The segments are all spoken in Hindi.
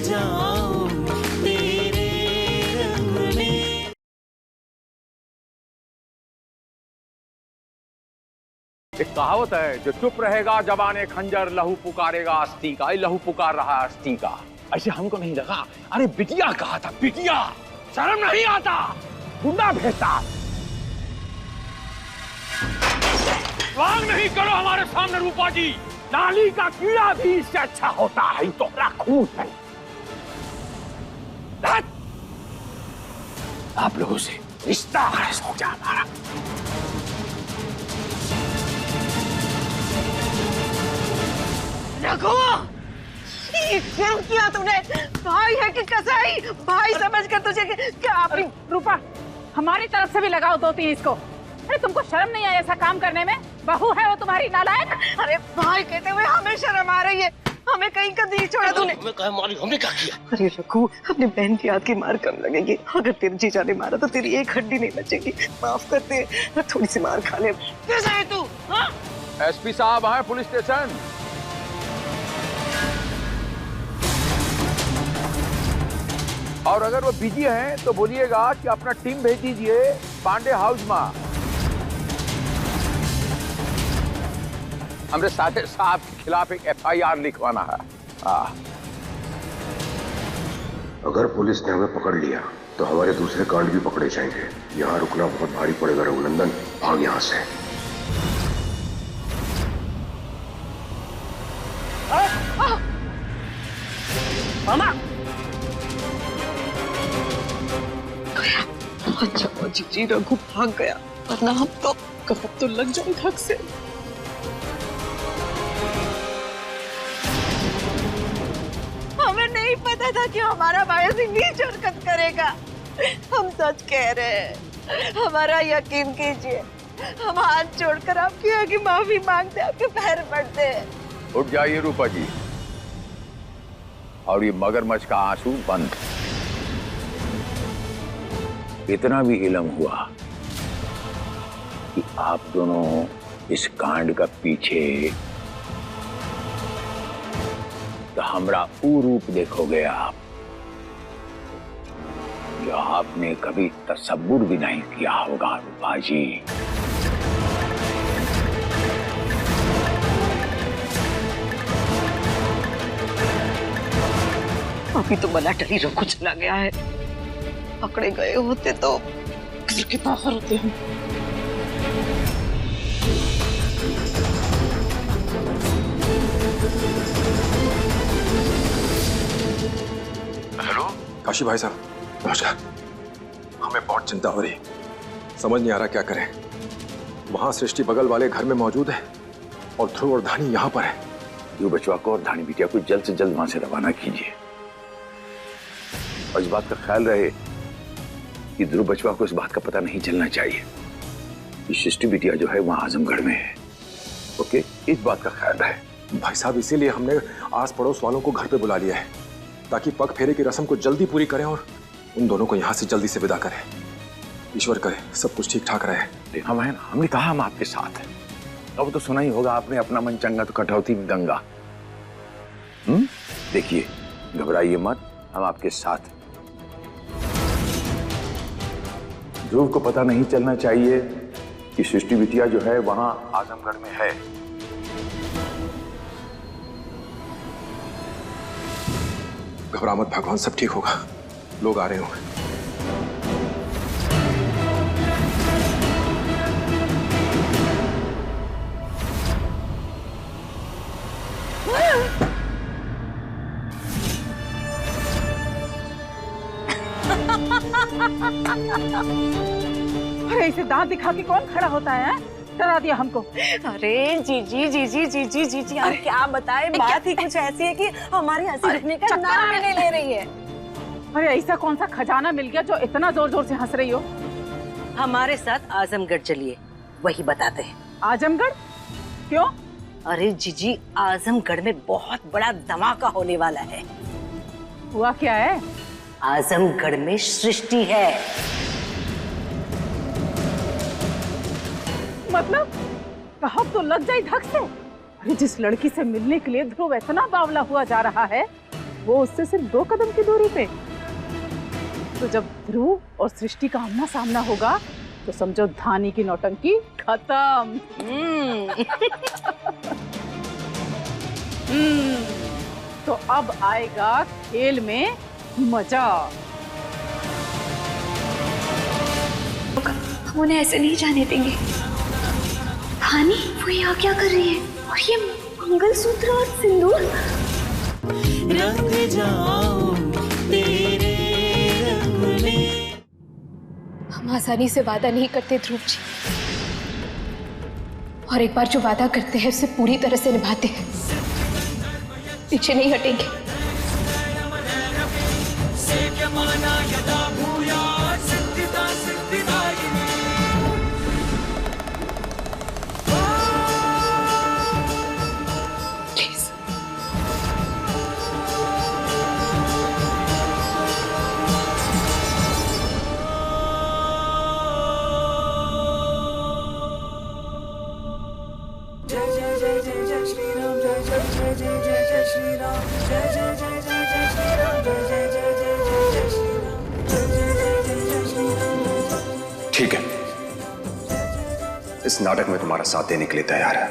जाऊं तेरे रंग में। एक कहावत है, जो चुप रहेगा जबाने खंजर, लहू पुकारेगा अस्थि का। लहू पुकार रहा है अस्थि का। ऐसे हमको नहीं लगा। अरे बिटिया कहा था, बिटिया। शर्म नहीं आता? गुंडा भेजता। स्वांग नहीं करो हमारे सामने रूपा जी। नाली का कीड़ा भी इससे अच्छा होता है। तो खून है। आप लोगों से रिश्ता हो गया हमारा। रघु, ये क्या किया तूने? भाई है कि कसाई? भाई समझकर तुझे क्या अपनी रूपा, हमारी तरफ से भी लगाओ 2-3 इसको। अरे तुमको शर्म नहीं आई ऐसा काम करने में? बहू है वो तुम्हारी नालायक। अरे भाई कहते हुए हमें शर्म आ रही है। हमें कहीं का नहीं छोड़ा तूने। हमने क्या किया? अरे रघु, अपनी बहन की याद की मार कम लगेगी। अगर तेरे जीजा ने मारा तो तेरी एक हड्डी नहीं बचेगी। माफ कर दे, थोड़ी सी मार खा ले। कैसा है तू? एसपी साहब आए पुलिस स्टेशन। और अगर वो बिजी हैं तो बोलिएगा कि अपना टीम भेज दीजिए पांडे हाउस में। हमने सादे साहब के खिलाफ एक FIR लिखवाना है। अगर पुलिस ने हमें पकड़ लिया तो हमारे दूसरे कांड भी पकड़े जाएंगे। यहाँ रुकना बहुत भारी पड़ेगा रघुनंदन, भाग यहाँ से। मामा, अच्छा जी रघु भाग गया, वरना हम तो कब तो लग जाए धक से। हमें नहीं पता था कि हमारा भाई ऐसी नीच हरकत करेगा। हम सच कह रहे हैं, हमारा यकीन कीजिए। हम हाथ जोड़कर आपके आगे माफी मांगते, आपके पैर पड़ते हैं। उठ जाइए रूपा जी, और ये मगरमच्छ का आंसू बंद। इतना भी इल्म हुआ कि आप दोनों इस कांड का पीछे तो हमरा वो रूप देखोगे आप, जो आपने कभी तसव्वुर भी नहीं किया होगा रूपा जी। अभी तो बला टरी रघु चला गया है। पकड़े गए होते तो घर के बाहर होते हम। हेलो काशी भाई साहब, नमस्कार। हमें बहुत चिंता हो रही, समझ नहीं आ रहा क्या करें। वहां सृष्टि बगल वाले घर में मौजूद है और ध्रुव और धानी यहाँ पर है। ध्रुव बचवा को और धानी बिटिया को जल्द से जल्द वहां से रवाना कीजिए। और इस बात का ख्याल रहे कि ध्रुव बचवा को इस बात का पता नहीं चलना चाहिए कि सृष्टि बिटिया जो है वहां आजमगढ़ में है। ओके, इस बात का ख्याल रहे। भाई साहब, इसीलिए हमने आस पड़ोस वालों को घर पे बुला लिया है, ताकि पग फेरे की रस्म को जल्दी पूरी करें और उन दोनों को यहाँ से जल्दी से विदा करें। ईश्वर करे सब कुछ ठीक ठाक रहे। हम है ना, हमने कहा हम आपके साथ हैं। अब तो सुना ही होगा आपने, अपना मन चंगा तो कटौती में गंगा। देखिए, घबराइए मत, हम आपके साथ हैं। ध्रुव को पता नहीं चलना चाहिए कि सृष्टि बिटिया जो है वहां आजमगढ़ में है। घबरा मत भगवान, सब ठीक होगा। लोग आ रहे होंगे। अरे इसे दांत दिखा के कौन खड़ा होता है? डरा दिया हमको। अरे जीजी जीजी जीजी जीजी, हम क्या बताएं, बात ही कुछ ऐसी है कि हमारी हंसी रुकने का नाम भी नहीं ले रही है। अरे ऐसा कौन सा खजाना मिल गया जो इतना जोर जोर से हंस रही हो? हमारे साथ आजमगढ़ चलिए, वही बताते हैं। आजमगढ़? क्यों? अरे जीजी, आजमगढ़ में बहुत बड़ा धमाका होने वाला है। हुआ क्या है? आजमगढ़ में सृष्टि है। मतलब कहा तो लग जाए धक से। अरे जिस लड़की से मिलने के लिए ध्रुव इतना बावला हुआ जा रहा है, वो उससे सिर्फ 2 कदम की दूरी पे। तो जब ध्रुव और सृष्टि का आमना सामना होगा तो समझो धानी की नौटंकी खत्म। तो अब आएगा खेल में मजा। हम उन्हें ऐसे नहीं जाने देंगे। धानी, वो यहाँ क्या कर रही है? और ये मंगलसूत्र और सिंदूर। रंग जाऊं तेरे रंग में। हम आसानी से वादा नहीं करते ध्रुव जी, और एक बार जो वादा करते हैं उसे पूरी तरह से निभाते हैं, पीछे नहीं हटेंगे। ठीक है, इस नाटक में तुम्हारा साथ देने के लिए तैयार है,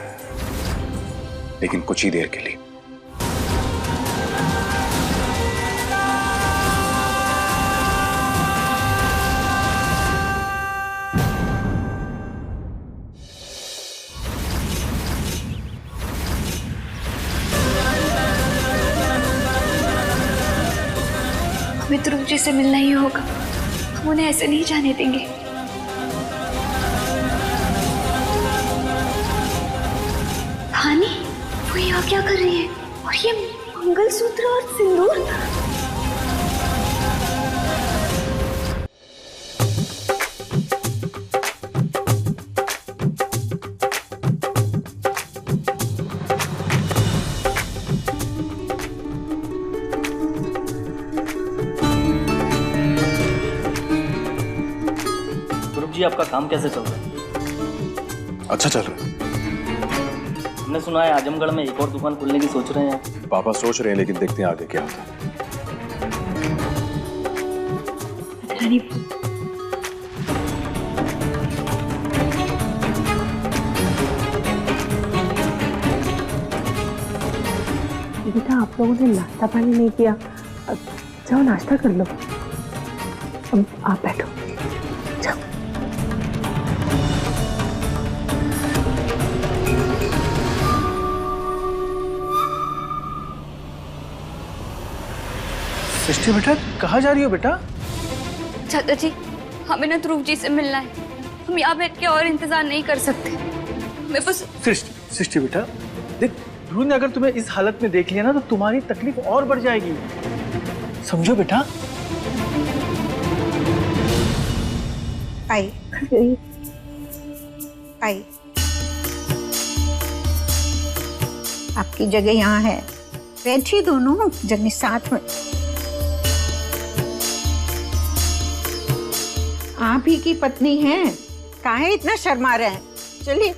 लेकिन कुछ ही देर के लिए। हमें ध्रुव जी से मिलना ही होगा। हम उन्हें ऐसे नहीं जाने देंगे। धानी, वो यहाँ क्या कर रही है? और ये मंगलसूत्र और सिंदूर। जी, आपका काम कैसे चल रहा है? अच्छा चल रहा है। हमने सुना है आजमगढ़ में एक और दुकान खोलने की सोच रहे हैं। पापा सोच रहे हैं, लेकिन देखते हैं आगे क्या होता है। बेटा, आप लोगों ने नाश्ता पानी नहीं किया, जाओ नाश्ता कर लो। अब आप बैठो, जाओ। सृष्टि बेटा, कहाँ जा रही हो बेटा? चाचा जी, हमें ना ध्रुव जी से मिलना है। हम यहाँ बैठ के और इंतजार नहीं कर सकते। हमें बस सृष्टि बेटा, देख, ध्रुव ने अगर तुम्हें इस हालत में देख लिया ना तो तुम्हारी तकलीफ और बढ़ जाएगी, समझो बेटा। आई आई, आपकी जगह यहाँ है, बैठिए दोनों जगह साथ में। आप ही की पत्नी हैं, काहे इतना शर्मा रहे हैं? चलिए,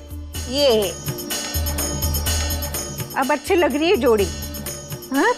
ये अब अच्छी लग रही है जोड़ी, हाँ?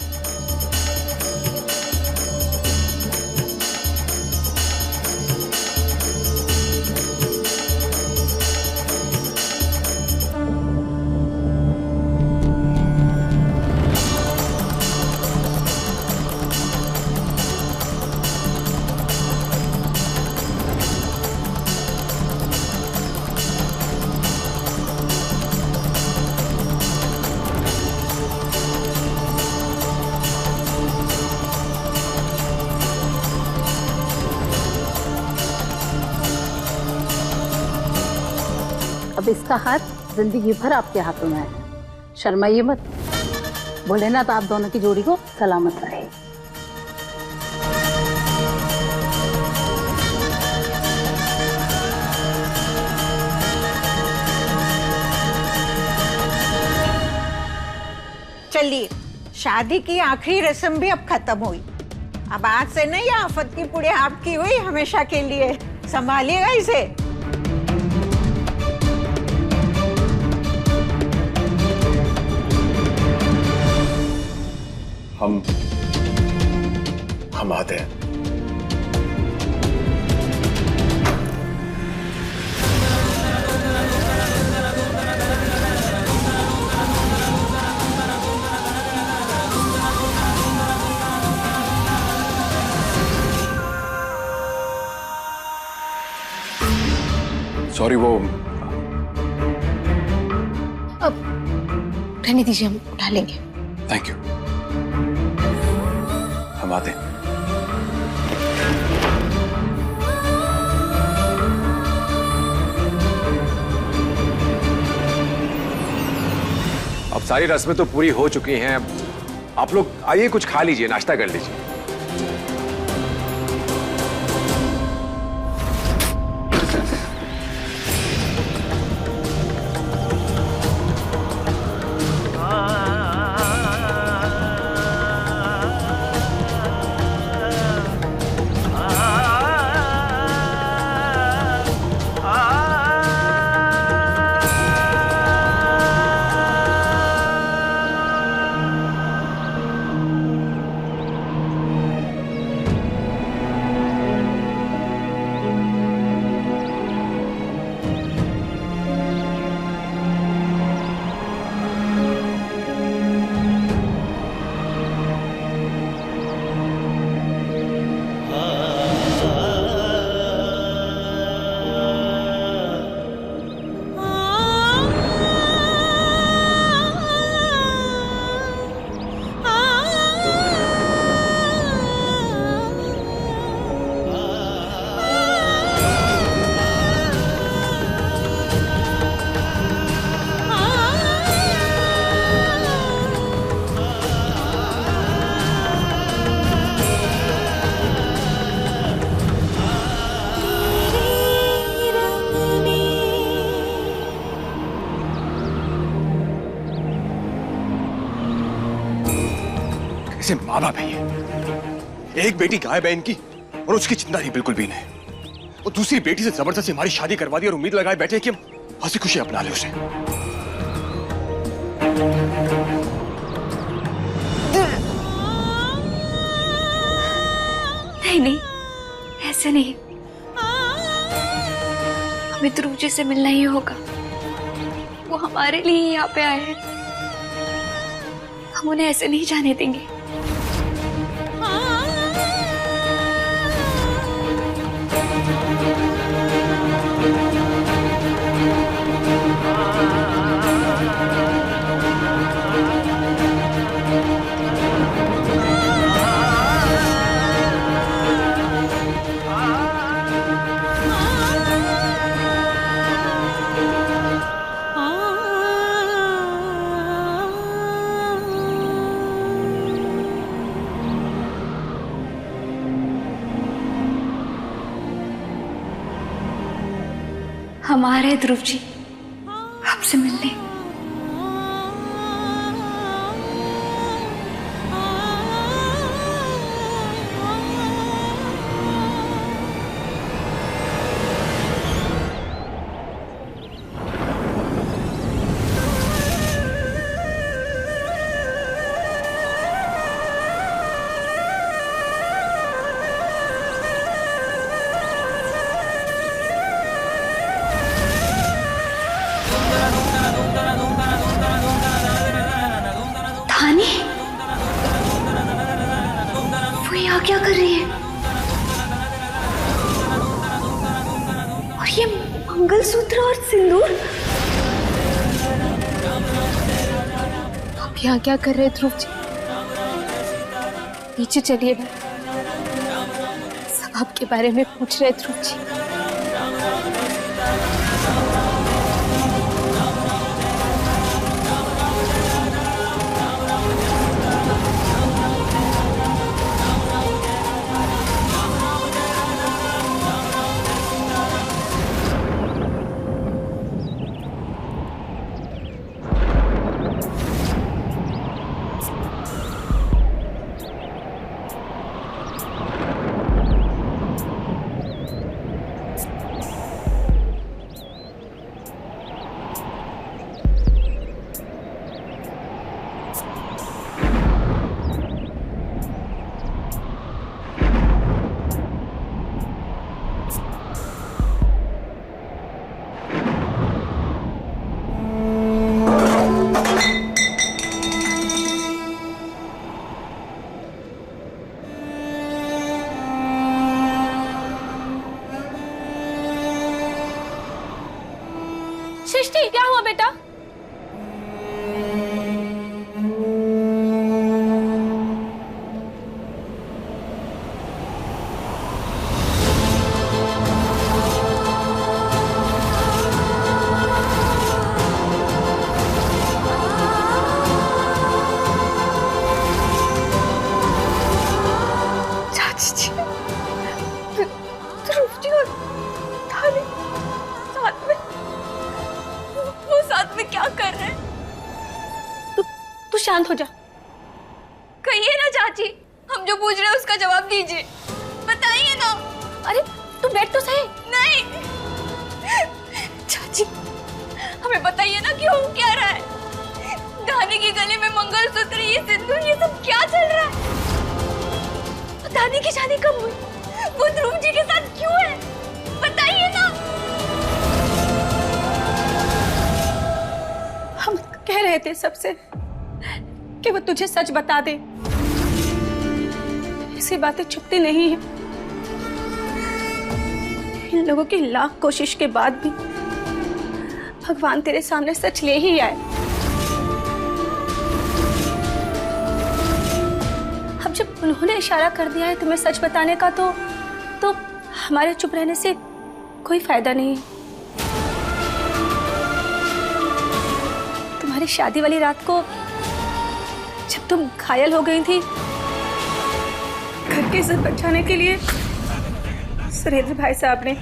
अब इसका हाथ जिंदगी भर आपके हाथों में है, शर्माइए मत। बोले ना तो आप दोनों की जोड़ी को सलामत रहे। चलिए, शादी की आखिरी रस्म भी अब खत्म हुई। अब आज से नहीं, आफत की पुड़े आपकी हुई हमेशा के लिए। संभालिएगा इसे। हम हम आते हैं। सॉरी, वो अब रहने दीजिए, हम उठा लेंगे। Thank you. हम आते हैं। अब सारी रस्में तो पूरी हो चुकी हैं। आप लोग आइए, कुछ खा लीजिए, नाश्ता कर लीजिए। माँ बाप है ये। एक बेटी गायब है इनकी और उसकी चिंता नहीं बिल्कुल भी नहीं। और दूसरी बेटी से जबरदस्ती हमारी शादी करवा दी और उम्मीद लगाए बैठे कि हम हंसी खुशी अपना ले उसे। नहीं नहीं, ऐसे नहीं। हमें ध्रुव जी से मिलना ही होगा। वो हमारे लिए यहाँ पे आए हैं। हम उन्हें ऐसे नहीं जाने देंगे। हमारे ध्रुव जी आपसे मिलने। क्या कर रही है? और ये मंगलसूत्र और सिंदूर, आप यहाँ क्या कर रहे हैं ध्रुव जी? नीचे चलिए ना, सब आपके बारे में पूछ रहे ध्रुव जी। क्या हुआ बेटा? शांत हो जा। कहिए ना चाची, हम जो पूछ रहे हैं उसका जवाब दीजिए, बताइए ना। अरे तू बैठ तो सही। नहीं चाची, हमें बताइए ना क्यों क्या रहा है? धानी की गले में मंगलसूत्र, ये सिंदूर, ये सब क्या चल रहा है? धानी की शादी कब हुई? वो ध्रुव जी के साथ क्यों है? बताइए ना। हम कह रहे थे सबसे कि वो तुझे सच बता दे। ऐसी बातें छुपती नहीं है। इन लोगों की लाख कोशिश के बाद भी भगवान तेरे सामने सच ले ही आए। अब जब उन्होंने इशारा कर दिया है तुम्हें सच बताने का, तो हमारे चुप रहने से कोई फायदा नहीं है। तुम्हारी शादी वाली रात को जब तुम घायल हो गई थी, घर की इज्जत बचाने के लिए सुरेंद्र भाई साहब ने,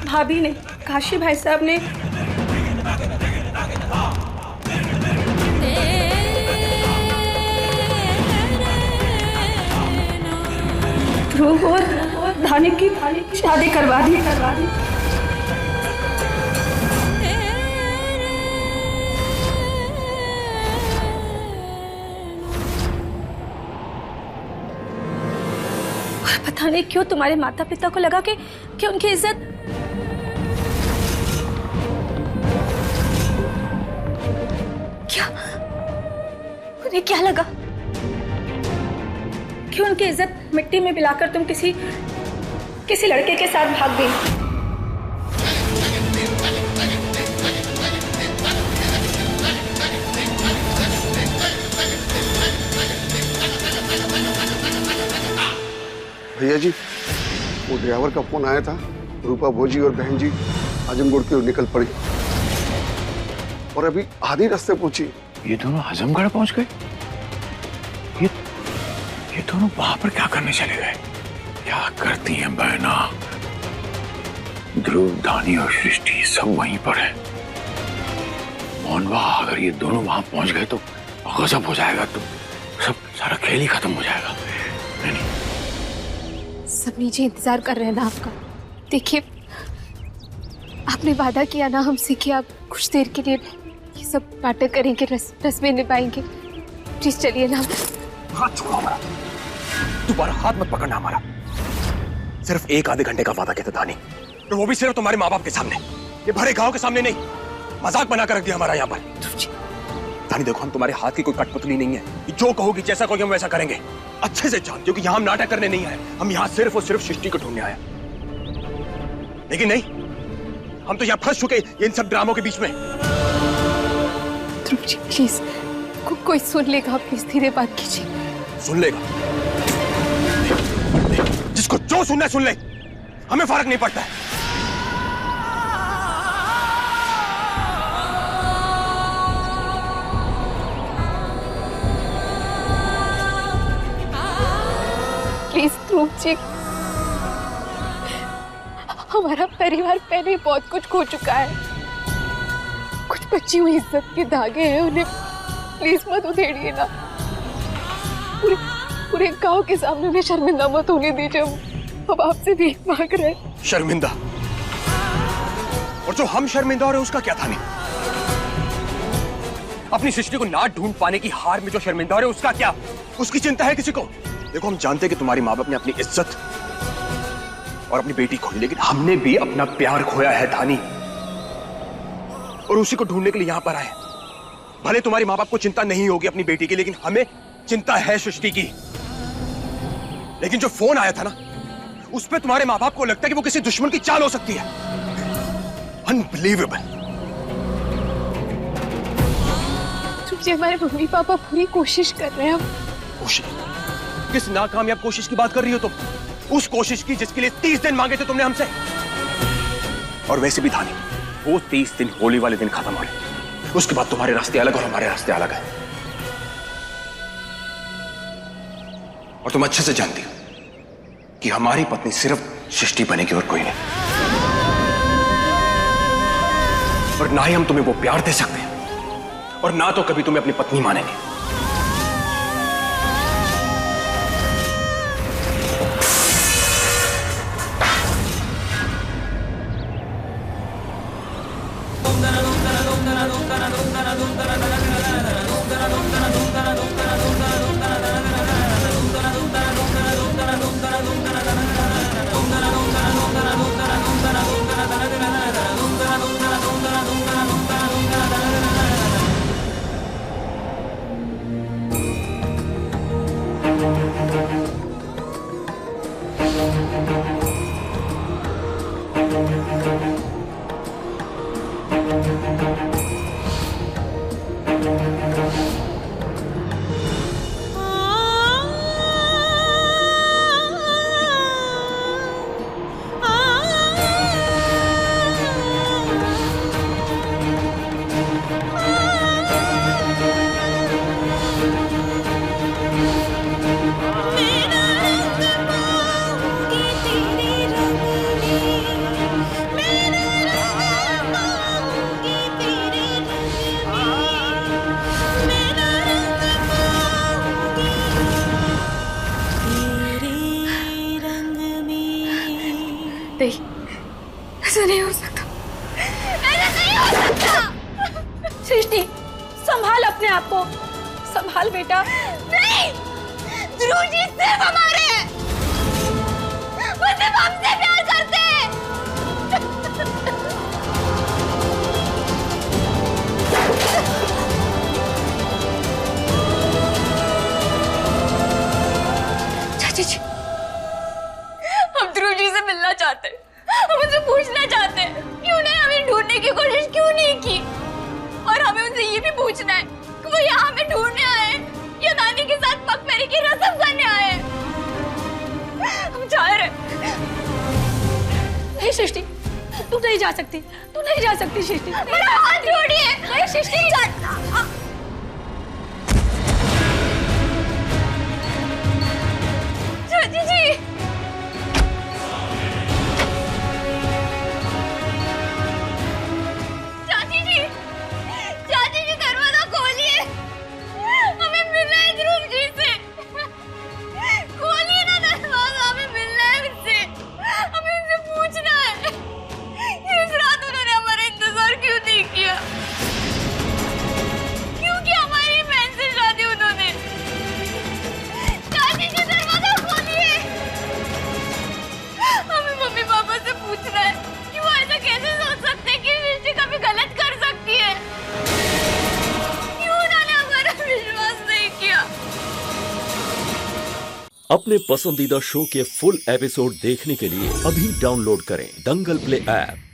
भाभी ने, काशी भाई साहब ने ध्रुव और धानी की शादी करवा दी। पता नहीं क्यों तुम्हारे माता पिता को लगा कि उनकी इज्जत उन्हें क्या लगा कि उनकी इज्जत मिट्टी में मिलाकर तुम किसी लड़के के साथ भाग गई। भैया जी, वो ड्राइवर का फोन आया था। रूपा भोजी और बहन जी आजमगढ़ की ओर निकल पड़ी और अभी आधे रास्ते पहुंची। ये दोनों आजमगढ़ पहुंच गए? ये दोनों वहां पर क्या करने चले गए? क्या करती हैं बहना? ध्रुव, धानी और सृष्टि सब वहीं पर है। मोहनवा, अगर ये दोनों वहां पहुंच गए तो गजब हो जाएगा, तो सब सारा खेल ही खत्म हो जाएगा। सब नीचे इंतजार कर रहे हैं ना आपका। देखिए, आपने वादा किया ना हमसे कि आप कुछ देर के लिए ये सब नाटक करेंगे, रस्में निभाएंगे। प्लीज चलिए ना। हाथ छोड़ो हमारा, दोबारा हाथ मत पकड़ना हमारा। सिर्फ एक आधे घंटे का वादा किया था धानी, तो वो भी सिर्फ तुम्हारे माँ बाप के सामने, ये भरे गांव के सामने नहीं। मजाक बना कर रख दिया हमारा यहाँ पर। धानी देखो, हम तुम्हारे हाथ की कोई कठपुतली नहीं है। जो कहोगी, जैसा कहोगे हम वैसा करेंगे। अच्छे से जानते हो कि यहाँ हम नाटक करने नहीं आए, हम यहाँ सिर्फ और सिर्फ सृष्टि को ढूंढने आए। लेकिन नहीं, हम तो यहाँ फंस चुके इन सब ड्रामों के बीच में। ध्रुव जी प्लीज, कोई सुन लेगा, प्लीज धीरे बात कीजिए। सुन लेगा? जिसको जो सुनना है सुन ले, हमें फर्क नहीं पड़ता है। प्लीज ध्रुव जी, हमारा परिवार पहले ही बहुत कुछ खो चुका है। कुछ बची हुई इज्जत के धागे हैं, उन्हें प्लीज मत उधेड़िए ना। पूरे गांव के सामने उन्हें शर्मिंदा मत होने दीजिए। अब आपसे भी मांग रहे हैं। शर्मिंदा? और जो हम शर्मिंदा हो रहे उसका क्या था? नहीं, अपनी सृष्टि को ना ढूंढ पाने की हार में जो शर्मिंदा हो रहे उसका क्या? उसकी चिंता है किसी को? देखो, हम जानते हैं कि तुम्हारी माँ बाप ने अपनी इज्जत और अपनी बेटी खोई, लेकिन हमने भी अपना प्यार खोया है धानी, और उसी को ढूंढने के लिए यहां पर आए। भले तुम्हारी माँ बाप को चिंता नहीं होगी अपनी बेटी की, लेकिन हमें चिंता है सृष्टि की। लेकिन जो फोन आया था ना, उस पर तुम्हारे माँ बाप को लगता है कि वो किसी दुश्मन की चाल हो सकती है। अनबिलीवेबल। जी हमारे मम्मी पापा पूरी कोशिश कर रहे हैं। कोशिश? किस नाकामयाब कोशिश की बात कर रही हो तुम? उस कोशिश की जिसके लिए 30 दिन मांगे थे तुमने हमसे। और वैसे भी धानी, वो 30 दिन होली वाले दिन खत्म हो गए। उसके बाद तुम्हारे रास्ते अलग और हमारे रास्ते अलग है। और तुम अच्छे से जानती हो कि हमारी पत्नी सिर्फ सृष्टि बनेगी और कोई नहीं। और ना ही हम तुम्हें वो प्यार दे सकते हैं और ना तो कभी तुम्हें अपनी पत्नी मानेंगे। ऐसा नहीं हो सकता, ऐसा नहीं हो सकता। सृष्टि, संभाल अपने आप को, संभाल बेटा। नहीं, ध्रुव जी सिर्फ हमारे हैं, वो सिर्फ हमसे प्यार करते हैं। चाची जी, हम ध्रुव जी से मिलना चाहते हैं, हम उनसे पूछना चाहते हैं कि उन्हें हमें ढूंढने की कोशिश क्यों नहीं की, और हमें उनसे ये भी पूछना है कि वो यहाँ हमें ढूंढने आए या नानी के साथ पगफेरी की रस्म करने आए। हम चाह रहे। नहीं सृष्टि, तू नहीं जा सकती, तू नहीं जा सकती सृष्टि। मेरा हाथ छोड़िए। नहीं सृष्टि, चाची जी, चाची जी, चाची जी दरवाजा खोलिए, हमें मिलना है ध्रुव जी से। खोलिए ना दरवाजा, हमें मिलना है उनसे, हमें उनसे पूछना है इस रात उन्होंने हमारा इंतजार क्यों नहीं किया, क्यों किया हमारी बहन से शादी उन्होंने। चाची जी दरवाजा खोलिए, हमें मम्मी पापा से पूछना है कि वो ऐसा कैसे सोच सकते हैं कि सृष्टि कभी गलत कर सकती है, क्यों उन्होंने हमारा विश्वास नहीं किया। अपने पसंदीदा शो के फुल एपिसोड देखने के लिए अभी डाउनलोड करें दंगल प्ले ऐप।